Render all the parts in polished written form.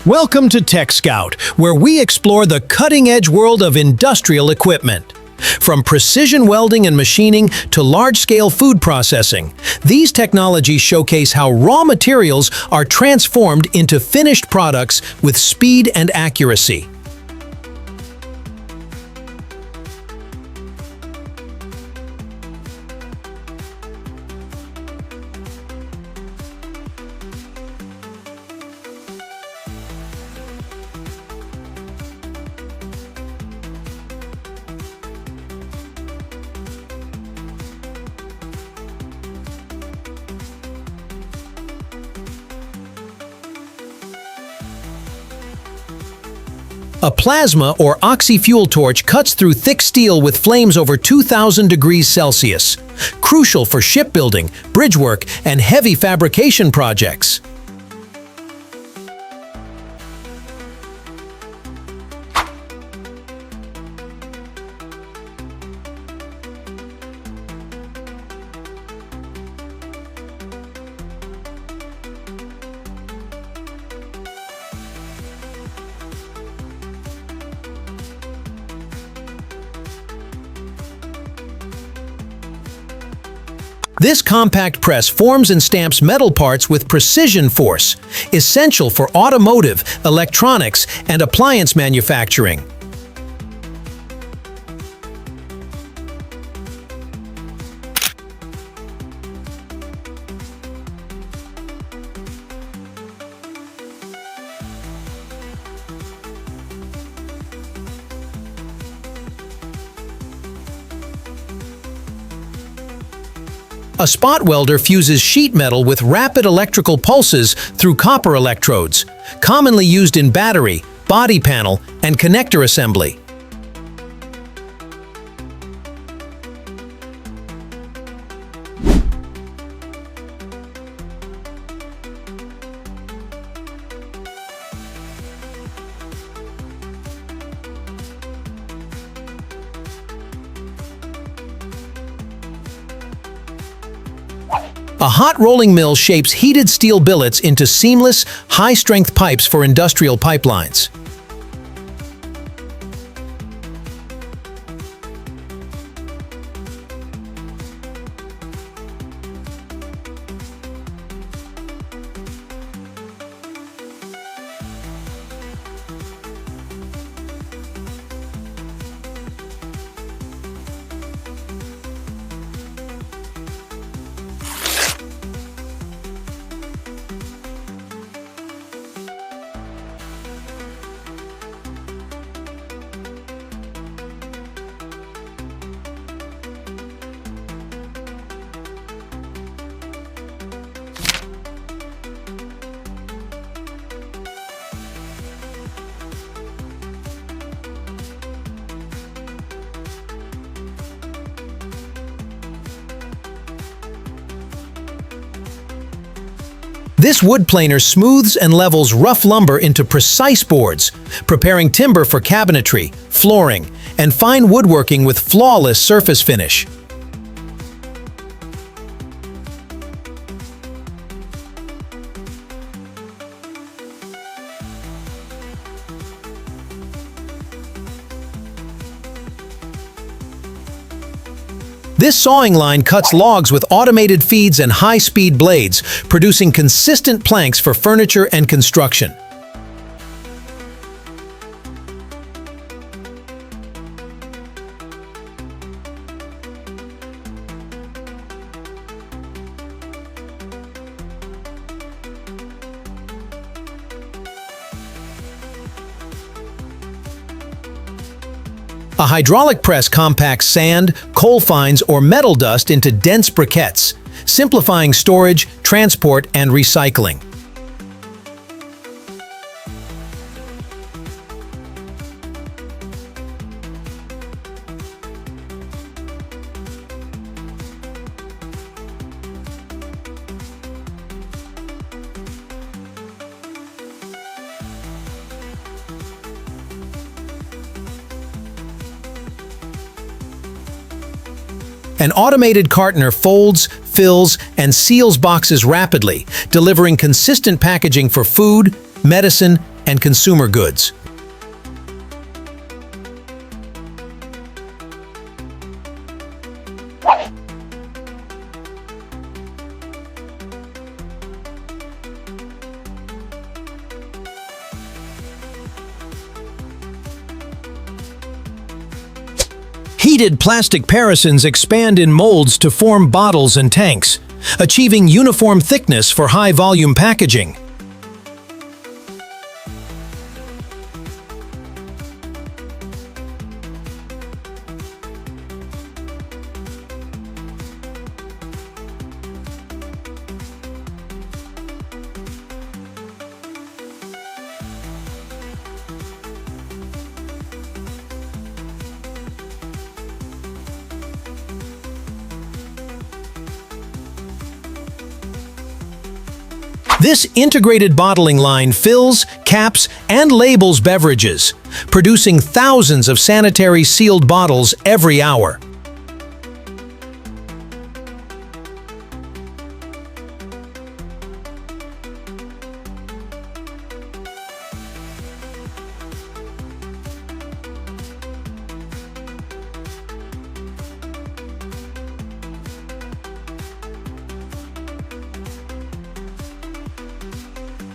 Welcome to Tech Scout, where we explore the cutting-edge world of industrial equipment. From precision welding and machining to large-scale food processing, these technologies showcase how raw materials are transformed into finished products with speed and accuracy. A plasma or oxy-fuel torch cuts through thick steel with flames over 2,000 degrees Celsius, crucial for shipbuilding, bridge work, and heavy fabrication projects. This compact press forms and stamps metal parts with precision force, essential for automotive, electronics, and appliance manufacturing. A spot welder fuses sheet metal with rapid electrical pulses through copper electrodes, commonly used in battery, body panel, and connector assembly. A hot rolling mill shapes heated steel billets into seamless, high-strength pipes for industrial pipelines. This wood planer smooths and levels rough lumber into precise boards, preparing timber for cabinetry, flooring, and fine woodworking with flawless surface finish. This sawing line cuts logs with automated feeds and high-speed blades, producing consistent planks for furniture and construction. A hydraulic press compacts sand, coal fines, or metal dust into dense briquettes, simplifying storage, transport, and recycling. An automated cartoner folds, fills, and seals boxes rapidly, delivering consistent packaging for food, medicine, and consumer goods. Heated plastic parafins expand in molds to form bottles and tanks, achieving uniform thickness for high-volume packaging. This integrated bottling line fills, caps, and labels beverages, producing thousands of sanitary sealed bottles every hour.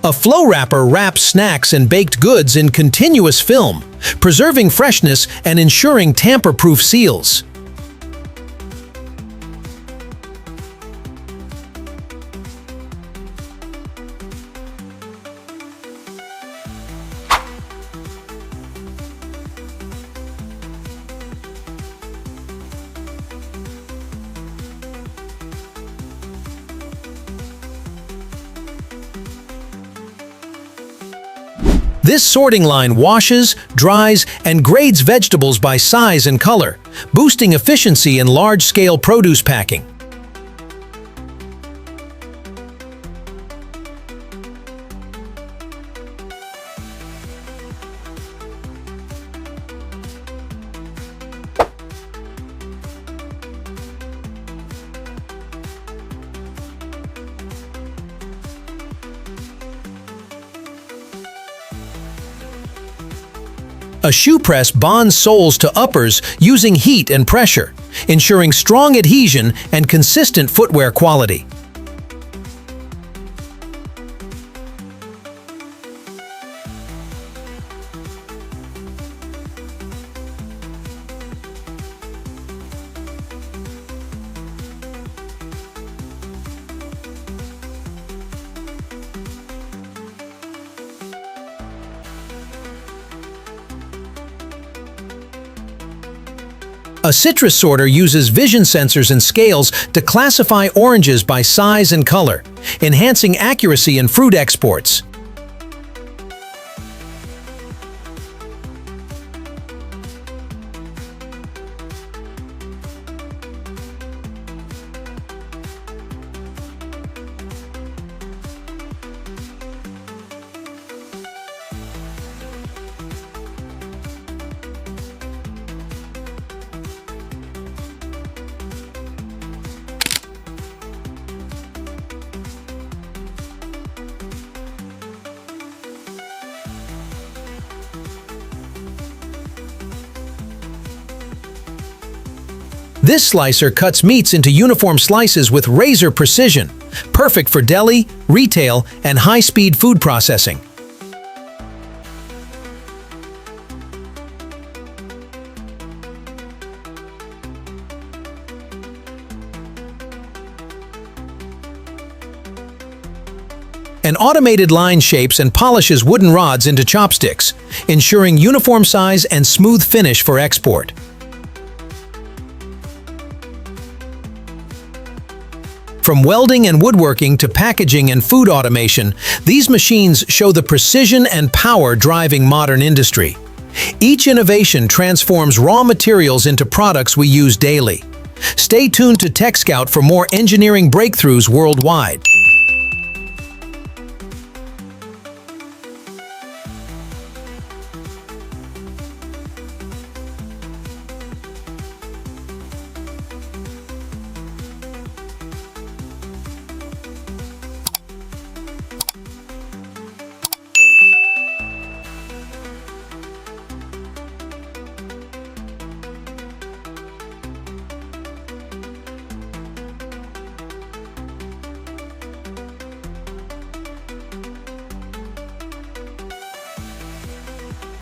A flow wrapper wraps snacks and baked goods in continuous film, preserving freshness and ensuring tamper-proof seals. This sorting line washes, dries, and grades vegetables by size and color, boosting efficiency in large-scale produce packing. A shoe press bonds soles to uppers using heat and pressure, ensuring strong adhesion and consistent footwear quality. A citrus sorter uses vision sensors and scales to classify oranges by size and color, enhancing accuracy in fruit exports. This slicer cuts meats into uniform slices with razor precision, perfect for deli, retail, and high-speed food processing. An automated line shapes and polishes wooden rods into chopsticks, ensuring uniform size and smooth finish for export. From welding and woodworking to packaging and food automation, these machines show the precision and power driving modern industry. Each innovation transforms raw materials into products we use daily. Stay tuned to TechScout for more engineering breakthroughs worldwide.